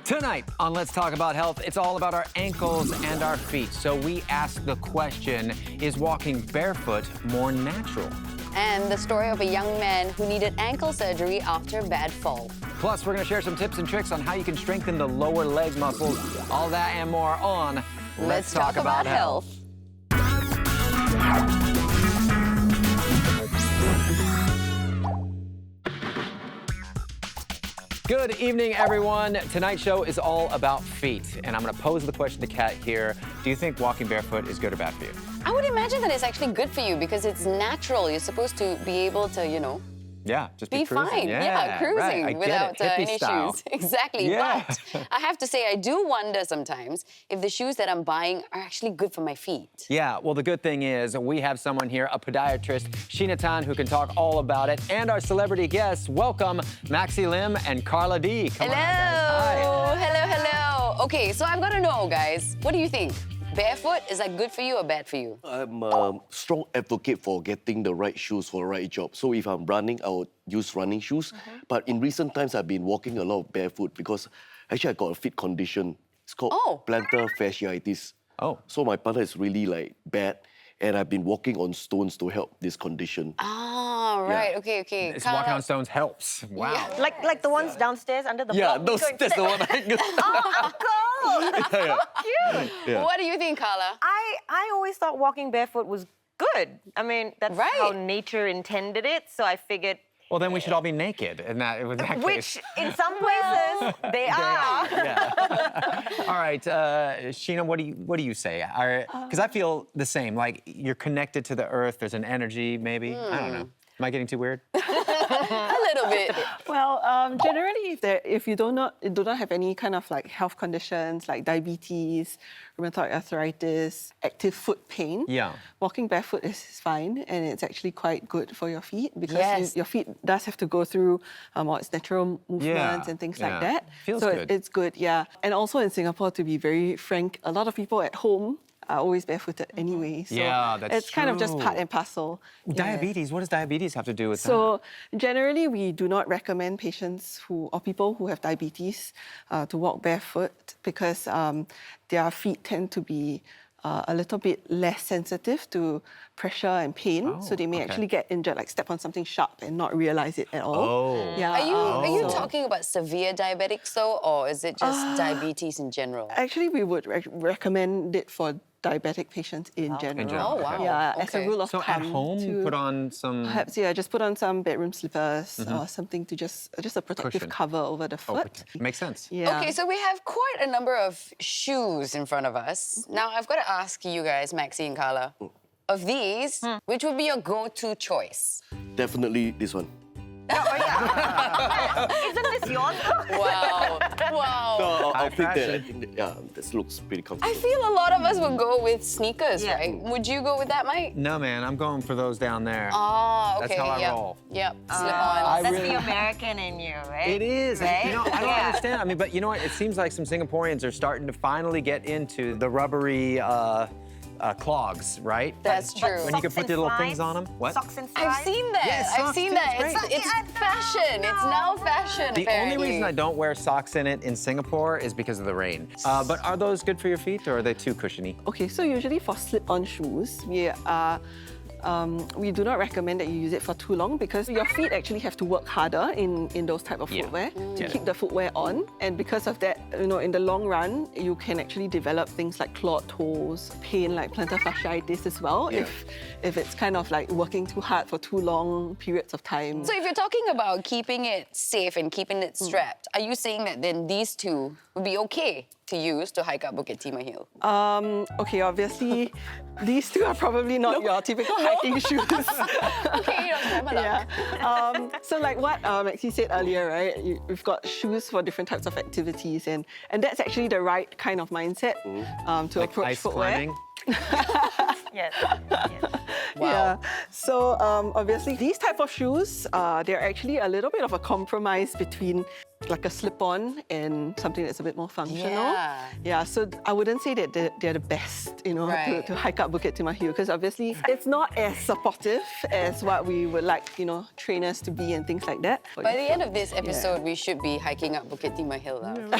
Tonight on Let's Talk About Health, it's all about our ankles and our feet. So we ask the question, is walking barefoot more natural? And the story of a young man who needed ankle surgery after a bad fall. Plus, we're going to share some tips and tricks on how you can strengthen the lower leg muscles. All that and more on Let's Talk About Health. Good evening, everyone. Tonight's show is all about feet, and I'm going to pose the question to Kat here. Do you think walking barefoot is good or bad for you? I would imagine that it's actually good for you because it's natural. You're supposed to be able to, Yeah, just be cruising. fine. Yeah, cruising right. without any style. shoes. Exactly. Yeah. But I have to say, I do wonder sometimes if the shoes that I'm buying are actually good for my feet. Yeah, well, the good thing is we have someone here, a podiatrist, Sheena Tan, who can talk all about it, and our celebrity guests. Welcome, Maxi Lim and Carla D. Come Hello. on, guys. Hi. Hello. Okay, so I've got to know, guys, what do you think? Barefoot, is that good for you or bad for you? I'm a strong advocate for getting the right shoes for the right job. So if I'm running, I would use running shoes. But in recent times, I've been walking a lot barefoot because actually I got a feet condition. It's called plantar fasciitis. Oh. So my plantar is really bad. And I've been walking on stones to help this condition. Ah, right. Yeah. Okay. This walking on stones helps. Wow. Yeah. Like the ones downstairs under the Yeah, block. that's the one I got. Oh, cool! That's so cute. Yeah. What do you think, Carla? I always thought walking barefoot was good. I mean, that's how nature intended it, so I figured... Well, then we should all be naked in that case. Which, in some places, they are. Yeah. All right, Sheena, what do you say? Because I feel the same. Like you're connected to the earth. There's an energy, maybe. I don't know. Am I getting too weird? A little bit. Well, generally, if you do not have any kind of health conditions like diabetes, rheumatoid arthritis, active foot pain, walking barefoot is fine, and it's actually quite good for your feet because your feet does have to go through all its natural movements and things like that. Feels so good. it's good, yeah. And also in Singapore, to be very frank, a lot of people at home are always barefooted anyway. So that's it's kind of just part and parcel. Diabetes, what does diabetes have to do with that? So generally, we do not recommend patients or people who have diabetes to walk barefoot because their feet tend to be a little bit less sensitive to pressure and pain. So they may actually get injured, like step on something sharp and not realize it at all. Yeah. Are you talking about severe diabetics though, or is it just diabetes in general? Actually, we would recommend it for diabetic patients in general. Oh, wow. Yeah, as a rule of so thumb. at home, put on some... Perhaps, just put on some bedroom slippers or something to just a protective Cushion. cover over the foot. Makes sense. Yeah. Okay, so we have quite a number of shoes in front of us. Now, I've got to ask you guys, Maxi and Carla, of these, which would be your go-to choice? Definitely this one. Isn't this yours? Wow. No, I'll pick fashion. that. Yeah, this looks pretty comfortable. I feel a lot of us would go with sneakers, right? Would you go with that, Mike? No, man, I'm going for those down there. Oh, okay. That's how I roll. Yep, slip on. That's the American in you, right? It is. Right? I don't understand. I mean, but you know what? It seems like some Singaporeans are starting to finally get into the rubbery clogs, right? That's true. When you can put the little things on them. What? Socks and I've slides? seen that. Yes, I've socks seen too, that. it's great. It's fashion. It's now fashion, The apparently. only reason I don't wear socks in it in Singapore is because of the rain. But are those good for your feet, or are they too cushiony? Okay, so usually for slip-on shoes, we do not recommend that you use it for too long because your feet actually have to work harder in those type of footwear to keep the footwear on. And because of that, in the long run, you can actually develop things like clawed toes, pain like plantar fasciitis as well if it's kind of like working too hard for too long periods of time. So if you're talking about keeping it safe and keeping it strapped, are you saying that then these two would be okay to use to hike up Bukit Timah Hill? Okay, obviously, these two are probably not your typical hiking shoes. Okay, strap it up. So like what Maxi said earlier, right? We've got shoes for different types of activities, and that's actually the right kind of mindset to Like approach ice footwear. climbing? Yes. Yeah. So obviously, these type of shoes, they're actually a little bit of a compromise between like a slip-on and something that's a bit more functional. Yeah, so I wouldn't say that they're the best, to hike up Bukit Timah Hill, because obviously it's not as supportive as what we would like, trainers to be and things like that. By the end of this episode, we should be hiking up Bukit Timah Hill now.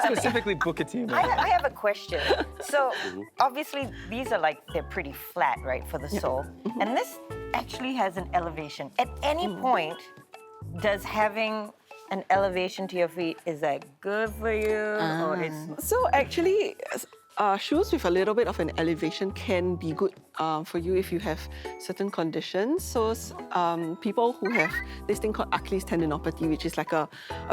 Specifically Bukit Timah. I have a question. So obviously these are they're pretty flat, right, for the sole. And this actually has an elevation. At any point, does having an elevation to your feet, is that good for you? Or it's... So actually, shoes with a little bit of an elevation can be good for you if you have certain conditions. So people who have this thing called Achilles tendinopathy, which is like a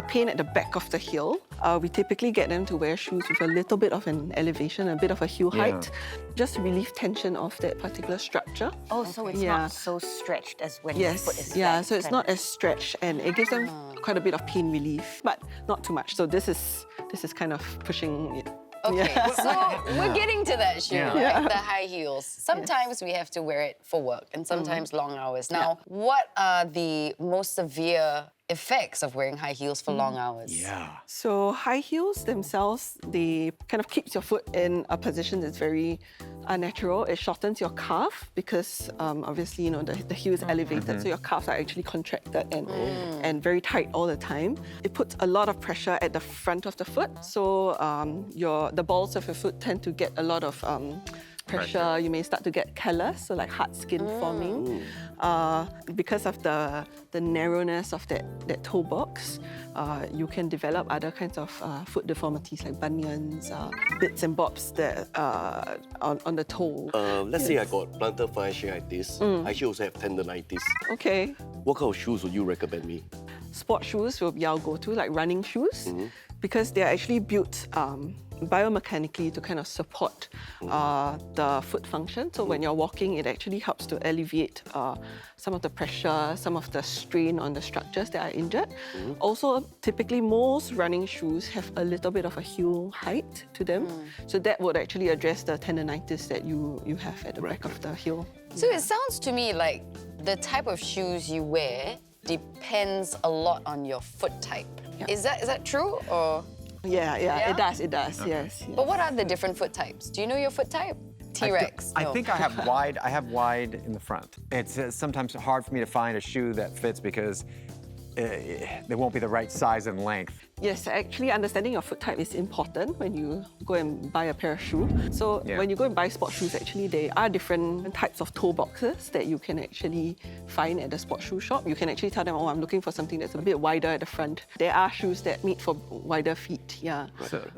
pain at the back of the heel, we typically get them to wear shoes with a little bit of an elevation, a bit of a heel height, just to relieve tension of that particular structure. Oh, so it's not so stretched as when your foot is flat. So it's not as stretched, and it gives them quite a bit of pain relief, but not too much. So this is kind of pushing it. Okay, so we're getting to that shoe, right? The high heels. Sometimes we have to wear it for work and sometimes long hours. Now, what are the most severe effects of wearing high heels for long hours? So high heels themselves, they kind of keeps your foot in a position that's very unnatural. It shortens your calf because obviously, the heel is elevated, so your calves are actually contracted and very tight all the time. It puts a lot of pressure at the front of the foot, so the balls of your foot tend to get a lot of pressure. You may start to get callus, so like hard skin forming. Because of the narrowness of that toe box, you can develop other kinds of foot deformities like bunions, bits and bobs that on the toe. Let's say I got plantar fasciitis. I actually also have tendonitis. Okay. What kind of shoes would you recommend me? Sport shoes will be our go-to, like running shoes, because they're actually built biomechanically to kind of support the foot function. So when you're walking, it actually helps to alleviate some of the pressure, some of the strain on the structures that are injured. Also, typically most running shoes have a little bit of a heel height to them. So that would actually address the tendonitis that you have at the back of the heel. So it sounds to me like the type of shoes you wear depends a lot on your foot type. Is that true, or...? Yeah, it does, yes. But what are the different foot types? Do you know your foot type? T-Rex. I think I have wide in the front. It's sometimes hard for me to find a shoe that fits because they won't be the right size and length. Yes, actually understanding your foot type is important when you go and buy a pair of shoes. So when you go and buy sport shoes, actually there are different types of toe boxes that you can actually find at the sport shoe shop. You can actually tell them, oh, I'm looking for something that's a bit wider at the front. There are shoes that meet for wider feet,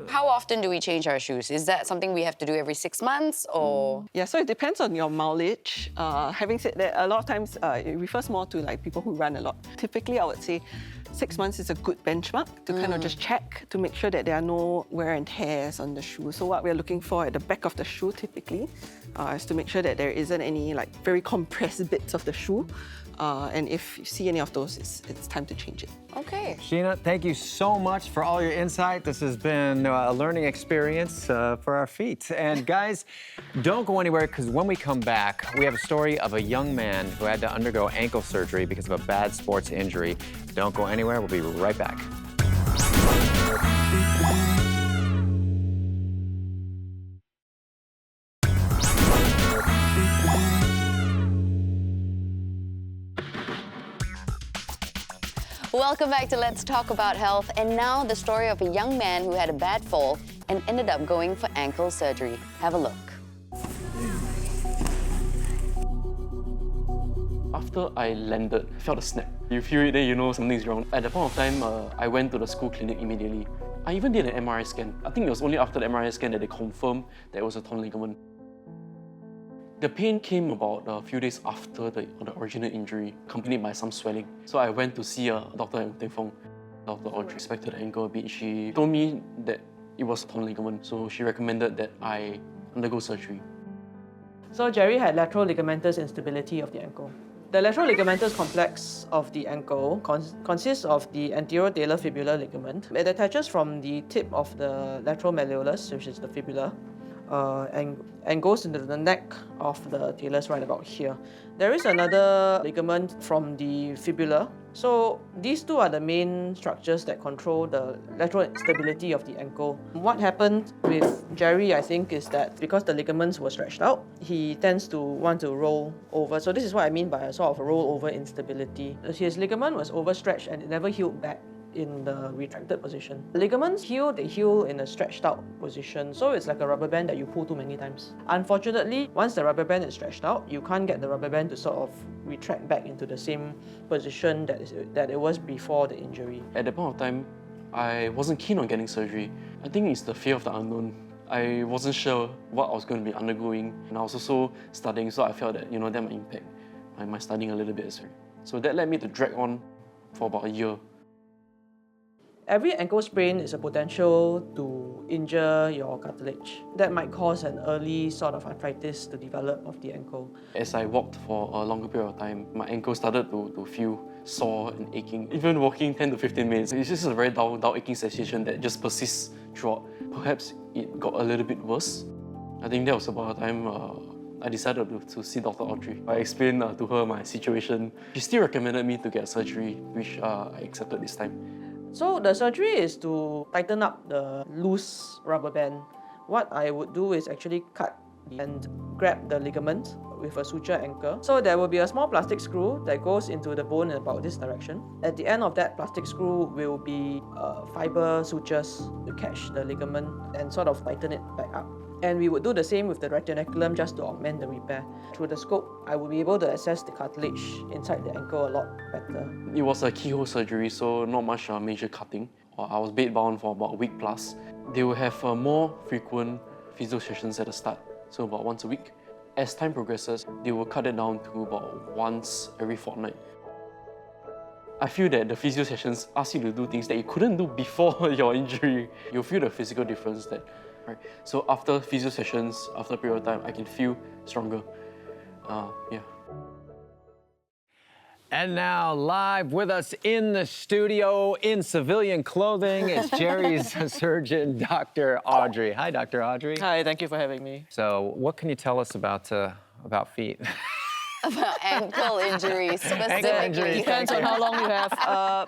How often do we change our shoes? Is that something we have to do every 6 months, or...? Yeah, so it depends on your mileage. Having said that, a lot of times it refers more to people who run a lot. Typically, I would say 6 months is a good benchmark to kind of just check to make sure that there are no wear and tears on the shoe. So what we're looking for at the back of the shoe typically is to make sure that there isn't any very compressed bits of the shoe. And if you see any of those, it's time to change it. Okay. Sheena, thank you so much for all your insight. This has been a learning experience for our feet. And guys, don't go anywhere, because when we come back, we have a story of a young man who had to undergo ankle surgery because of a bad sports injury. Don't go anywhere. We'll be right back. Welcome back to Let's Talk About Health. And now the story of a young man who had a bad fall and ended up going for ankle surgery. Have a look. After I landed, I felt a snap. You feel it, then you know something's wrong. At that point of time, I went to the school clinic immediately. I even did an MRI scan. I think it was only after the MRI scan that they confirmed that it was a torn ligament. The pain came about a few days after the original injury, accompanied by some swelling. So I went to see Dr. Fong. Dr. Audrey inspected the ankle a bit. She told me that it was a torn ligament, so she recommended that I undergo surgery. So Jerry had lateral ligamentous instability of the ankle. The lateral ligamentous complex of the ankle consists of the anterior talar fibular ligament. It attaches from the tip of the lateral malleolus, which is the fibula, and goes into the neck of the talus right about here. There is another ligament from the fibula So these two are the main structures that control the lateral stability of the ankle. What happened with Jerry, I think, is that because the ligaments were stretched out, he tends to want to roll over. So this is what I mean by a sort of rollover instability. His ligament was overstretched and it never healed back in the retracted position. Ligaments heal, they heal in a stretched out position. So it's like a rubber band that you pull too many times. Unfortunately, once the rubber band is stretched out, you can't get the rubber band to sort of retract back into the same position that it was before the injury. At that point of time, I wasn't keen on getting surgery. I think it's the fear of the unknown. I wasn't sure what I was going to be undergoing, and I was also studying, so I felt that that might impact my studying a little bit as well. So that led me to drag on for about a year. Every ankle sprain is a potential to injure your cartilage. That might cause an early sort of arthritis to develop of the ankle. As I walked for a longer period of time, my ankle started to feel sore and aching. Even walking 10 to 15 minutes, it's just a very dull aching sensation that just persists throughout. Perhaps it got a little bit worse. I think that was about the time I decided to see Dr. Audrey. I explained to her my situation. She still recommended me to get surgery, which I accepted this time. So the surgery is to tighten up the loose rubber band. What I would do is actually cut and grab the ligament with a suture anchor. So there will be a small plastic screw that goes into the bone in about this direction. At the end of that plastic screw will be fiber sutures to catch the ligament and sort of tighten it back up. And we would do the same with the retinaculum just to augment the repair. Through the scope, I would be able to assess the cartilage inside the ankle a lot better. It was a keyhole surgery, so not much major cutting. I was bedbound for about a week plus. They will have more frequent physio sessions at the start, so about once a week. As time progresses, they will cut it down to about once every fortnight. I feel that the physio sessions ask you to do things that you couldn't do before your injury. You'll feel the physical difference that. Right. So after physio sessions, after a period of time, I can feel stronger. Yeah. And now, live with us in the studio in civilian clothing is Jerry's surgeon, Dr. Audrey. Hi, Dr. Audrey. Hi, thank you for having me. So, what can you tell us about feet? About ankle injuries specifically. Ankle injuries. Depends on how long you have.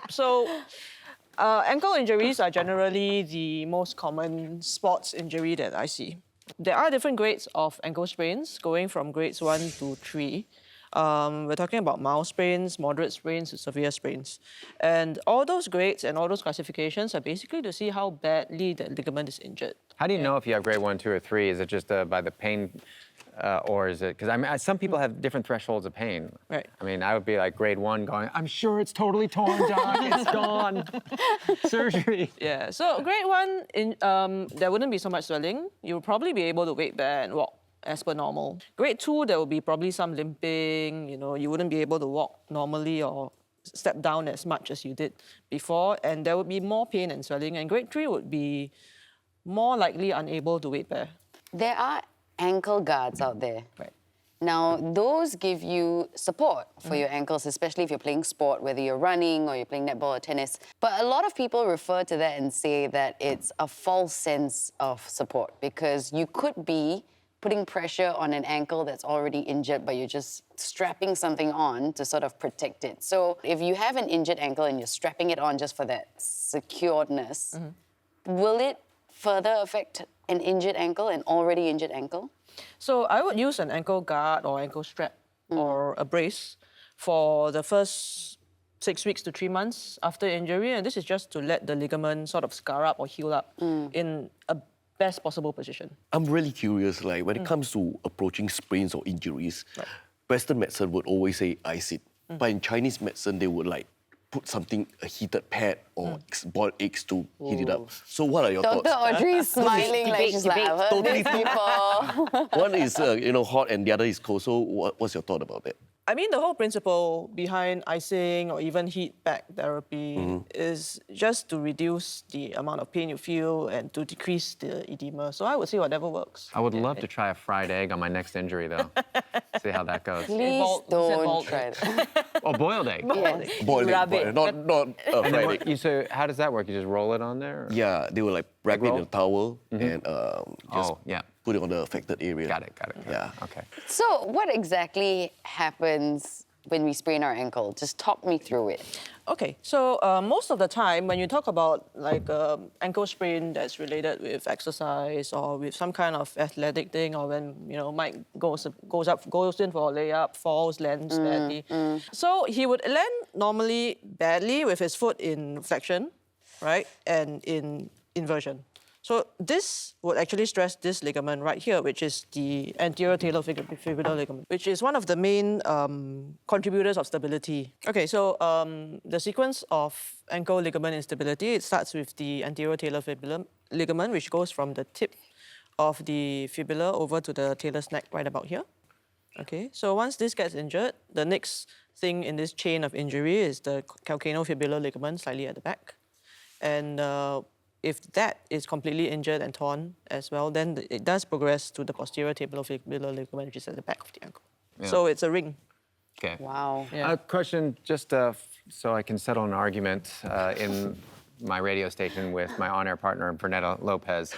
Ankle injuries are generally the most common sports injury that I see. There are different grades of ankle sprains, going from grades 1 to 3. We're talking about mild sprains, moderate sprains, to severe sprains. And all those grades and all those classifications are basically to see how badly the ligament is injured. How do you know if you have grade 1, 2, or 3? Is it just by the pain, or is it, because some people have different thresholds of pain. Right. I mean, I would be like grade 1 going, I'm sure it's totally torn, doc, it's gone. Surgery. Yeah, so grade 1, there wouldn't be so much swelling. You'll probably be able to weight bear and walk as per normal. Grade 2, there will be probably some limping, you wouldn't be able to walk normally or step down as much as you did before, and there would be more pain and swelling, and grade 3 would be more likely unable to weight bear. There are ankle guards out there. Right. Now, those give you support for your ankles, especially if you're playing sport, whether you're running or you're playing netball or tennis. But a lot of people refer to that and say that it's a false sense of support because you could be putting pressure on an ankle that's already injured, but you're just strapping something on to sort of protect it. So if you have an injured ankle and you're strapping it on just for that securedness, will it further affect an injured ankle, an already injured ankle? So I would use an ankle guard or ankle strap or a brace for the first 6 weeks to 3 months after injury, and this is just to let the ligament sort of scar up or heal up in a best possible position. I'm really curious, like when it comes to approaching sprains or injuries, Western medicine would always say ice it. But in Chinese medicine, they would like put something, a heated pad or boiled eggs to heat it up. So what are your Dr. thoughts? Audrey's smiling like she's like, I've heard these people. One is hot and the other is cold. So what's your thought about that? I mean, the whole principle behind icing or even heat pack therapy is just to reduce the amount of pain you feel and to decrease the edema. So I would say whatever works. I would love to try a fried egg on my next injury, though. See how that goes. Please don't try that. Oh, boiled egg. Yes. Boiled Rub egg, it. not And then fried egg. so how does that work? You just roll it on there? Or? Yeah, they will like wrap it in roll? a towel and just put it on the affected area. Got it. Yeah. Okay. So what exactly happens when we sprain our ankle? Just talk me through it. Okay, so most of the time when you talk about like ankle sprain that's related with exercise or with some kind of athletic thing, or when Mike goes in for a layup, falls, lands badly. So he would land normally badly with his foot in flexion, right, and in inversion. So this would actually stress this ligament right here, which is the anterior talar fibular ligament, which is one of the main contributors of stability. Okay, so the sequence of ankle ligament instability, it starts with the anterior talar fibular ligament, which goes from the tip of the fibula over to the talar's neck right about here. Okay, so once this gets injured, the next thing in this chain of injury is the calcaneofibular ligament slightly at the back. And if that is completely injured and torn as well, then it does progress to the posterior tabulofibular ligament, which is at the back of the ankle. Yeah. So it's a ring. Okay. Wow. Yeah. A question, just so I can settle an argument in my radio station with my on-air partner, Bernetta Lopez.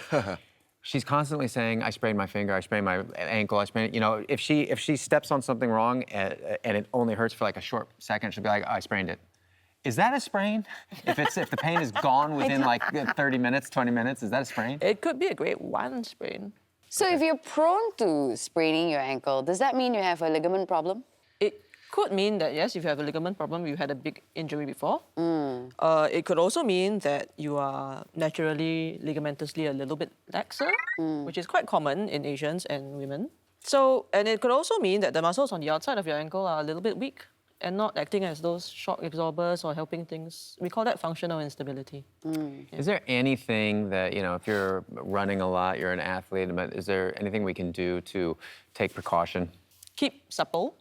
She's constantly saying, I sprained my finger, I sprained my ankle, I sprained, if she steps on something wrong and it only hurts for like a short second, she'll be like, oh, I sprained it. Is that a sprain? If the pain is gone within like 30 minutes, 20 minutes, is that a sprain? It could be a grade 1 sprain. So if you're prone to spraining your ankle, does that mean you have a ligament problem? It could mean that, yes, if you have a ligament problem, you had a big injury before. It could also mean that you are naturally ligamentously a little bit laxer, which is quite common in Asians and women. So, and it could also mean that the muscles on the outside of your ankle are a little bit weak and not acting as those shock absorbers or helping things. We call that functional instability. Is there anything that, if you're running a lot, you're an athlete, but is there anything we can do to take precaution? Keep supple,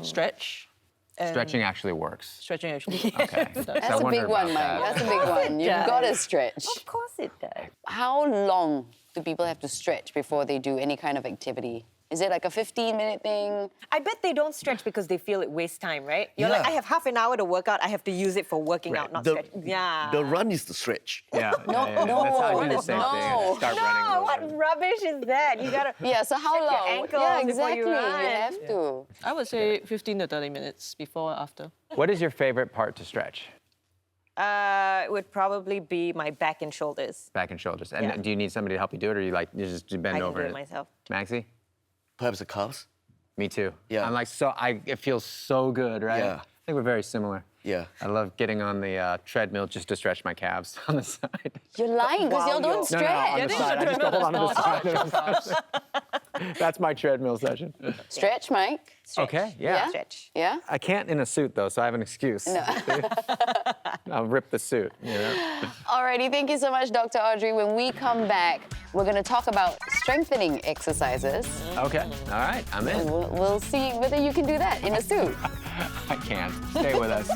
stretch. Stretching actually works. Stretching actually works. Okay. That's a big one, Mike. That's a big one. You've got to stretch. Of course it does. How long do people have to stretch before they do any kind of activity? Is it like a 15-minute thing? I bet they don't stretch because they feel it wastes time, right? You're like, I have half an hour to work out. I have to use it for working out, not stretching. Yeah. The run is the stretch. Yeah. No. That's how I do the same thing. Start running. No, what rubbish is that? You gotta so how check long? your ankles Yeah, before exactly. you run. You have to. I would say 15 to 30 minutes before or after. What is your favorite part to stretch? It would probably be my back and shoulders. Back and shoulders. And do you need somebody to help you do it, or you just bend I over can do it myself. Maxi? Perhaps the calves? Me too. Yeah. I'm like, it feels so good, right? Yeah. I think we're very similar. Yeah. I love getting on the treadmill just to stretch my calves on the side. You're lying because y'all don't stretch. on the side. I just go hold on to the side. That's my treadmill session. Stretch, Mike. Stretch. Okay, yeah. Stretch. Yeah? I can't in a suit, though, so I have an excuse. No. I'll rip the suit, Alrighty, thank you so much, Dr. Audrey. When we come back, we're going to talk about strengthening exercises. Okay, all right, I'm in. We'll see whether you can do that in a suit. I can't. Stay with us.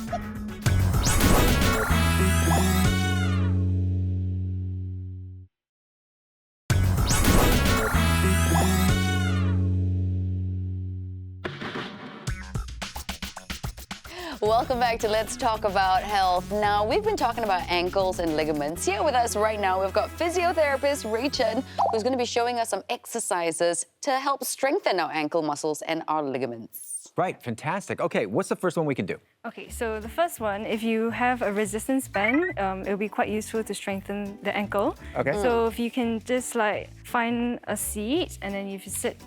Welcome back to Let's Talk About Health. Now, we've been talking about ankles and ligaments. Here with us right now, we've got physiotherapist Ray Chen, who's going to be showing us some exercises to help strengthen our ankle muscles and our ligaments. Right, fantastic. Okay, what's the first one we can do? Okay, so the first one, if you have a resistance band, it'll be quite useful to strengthen the ankle. Okay. So if you can just find a seat and then if you sit,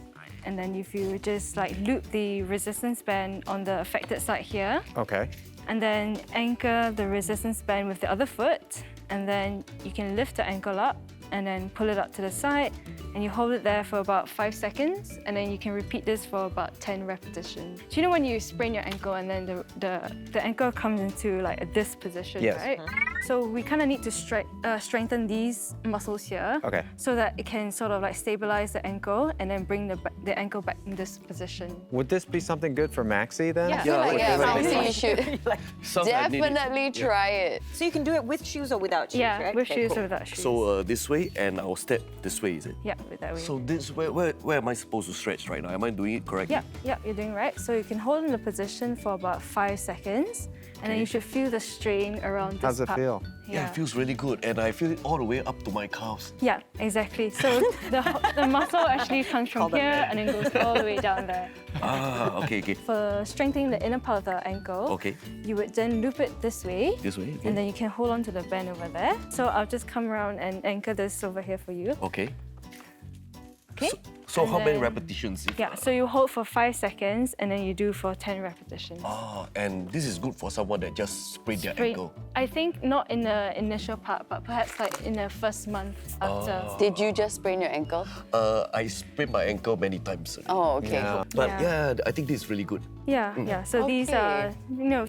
and then if you just loop the resistance band on the affected side here. Okay. And then anchor the resistance band with the other foot. And then you can lift the ankle up and then pull it up to the side. And you hold it there for about 5 seconds. And then you can repeat this for about 10 repetitions. Do you know when you sprain your ankle and then the ankle comes into this position, yes. right? So we kind of need to strengthen these muscles here. Okay. So that it can sort of stabilize the ankle and then bring the ankle back in this position. Would this be something good for Maxi then? Maxi, you should definitely try it. So you can do it with shoes or without shoes, Yeah, right? with Okay, shoes cool. or without shoes. So this way, and I'll step this way, is it? Yeah, with that way. So this, where am I supposed to stretch right now? Am I doing it correctly? Yeah, you're doing right. So you can hold in the position for about 5 seconds, and then you should feel the strain around this How's it part. feel? feel? Yeah, it feels really good, and I feel it all the way up to my calves. Yeah, exactly. So the muscle actually comes from here and then goes all the way down there. Ah, okay. For strengthening the inner part of the ankle, you would then loop it this way. This way, okay. And then you can hold on to the band over there. So I'll just come around and anchor this over here for you. Okay. Okay. So how many repetitions? Yeah, so you hold for 5 seconds and then you do for 10 repetitions. Ah, and this is good for someone that just sprained their ankle. I think not in the initial part, but perhaps like in the first month after. Did you just sprain your ankle? I sprained my ankle many times. Oh, okay. But yeah, I think this is really good. Yeah. So these are,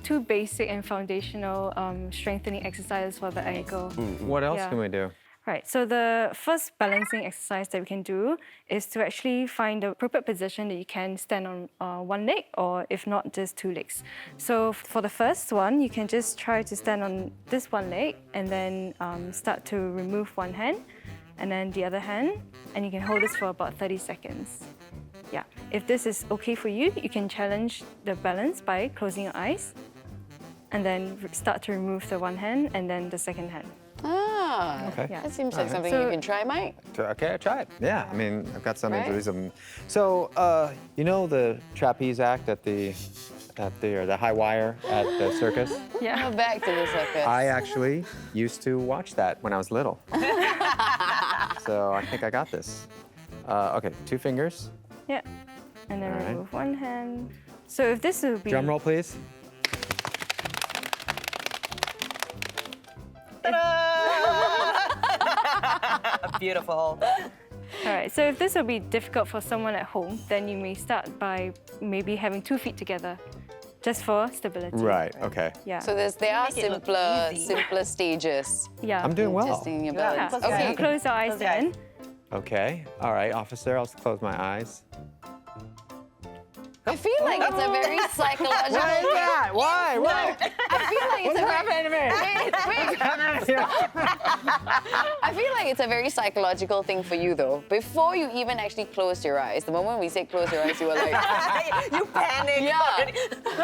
two basic and foundational strengthening exercises for the ankle. What else can we do? Right, so the first balancing exercise that we can do is to actually find the appropriate position that you can stand on one leg, or if not, just 2 legs. So for the first one, you can just try to stand on this one leg and then start to remove one hand and then the other hand, and you can hold this for about 30 seconds. Yeah, if this is okay for you, you can challenge the balance by closing your eyes and then start to remove the one hand and then the second hand. Ah, okay. That seems like something you can try, Mike. Okay, I'll try it. Yeah, I mean, I've got some injuries. So, you know the trapeze act at the high wire at the circus? Yeah. Go back to the circus. I actually used to watch that when I was little. So I think I got this. Okay, 2 fingers. Yeah, and then remove one hand. So if this would be... Drum roll, please. Beautiful. All right, so if this will be difficult for someone at home, then you may start by maybe having 2 feet together, just for stability. Right, okay. Yeah. So there are simpler stages. Yeah. I'm doing well. Testing your balance. Yeah. Okay, close your eyes then. Okay, all right, officer, I'll close my eyes. I feel like it's a very psychological thing. Why? Why? I feel like it's happening to me? I feel like it's a very psychological thing for you, though. Before you even actually closed your eyes, the moment we said close your eyes, you were like, You panicked. yeah.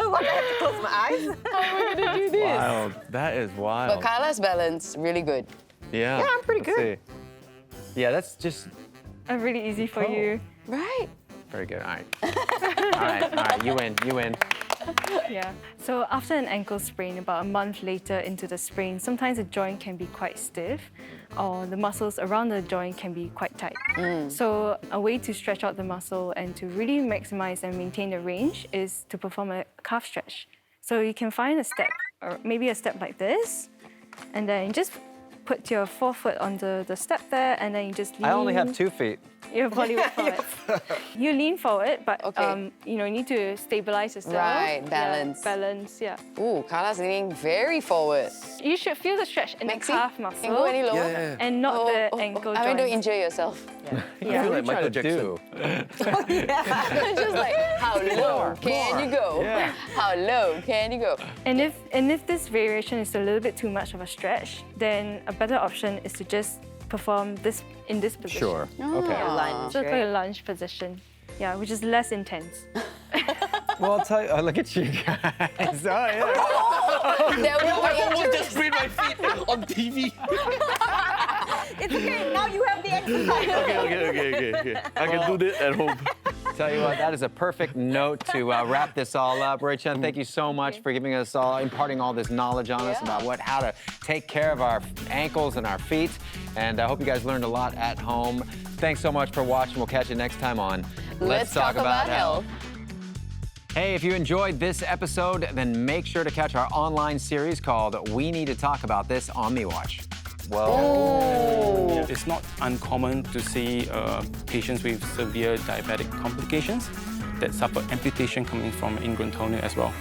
What, I have to close my eyes? How are we gonna do this? Wild. That is wild. But Carla's balance really good. Yeah. Yeah, I'm pretty Let's good. see. Yeah, that's just Really easy for you. Right. very good. All right. all right, you win. Yeah. So after an ankle sprain, about a month later into the sprain, sometimes the joint can be quite stiff, or the muscles around the joint can be quite tight. So a way to stretch out the muscle and to really maximize and maintain the range is to perform a calf stretch. So you can find a step, or maybe a step like this, and then just put your forefoot on the step there, and then you just lean. I only have 2 feet. Your body weight forward. You lean forward, but you need to stabilize yourself. Right, balance. Yeah, balance, yeah. Ooh, Carla's leaning very forward. You should feel the stretch in the calf muscle. Can go any lower? Yeah. And not the ankle I mean, joint. don't injure yourself. I feel like Michael Jackson. Just like, how low can you go? Yeah. How low can you go? And if this variation is a little bit too much of a stretch, then a better option is to just perform this in this position. Sure. Okay. Lunge, So it's like right? a lunge position. Yeah, which is less intense. Well, I'll tell you. Look at you guys. Oh, yeah. There will be Just sprained my feet on TV. It's okay, now you have the exercise. Okay. I can do this at home. Tell you what, that is a perfect note to wrap this all up. Rachel, thank you so much for giving us all, imparting all this knowledge on us about how to take care of our ankles and our feet. And I hope you guys learned a lot at home. Thanks so much for watching. We'll catch you next time on Let's Talk About Health. Hey, if you enjoyed this episode, then make sure to catch our online series called We Need to Talk About This on MeWatch. It's not uncommon to see patients with severe diabetic complications that suffer amputation coming from ingrown toenail as well.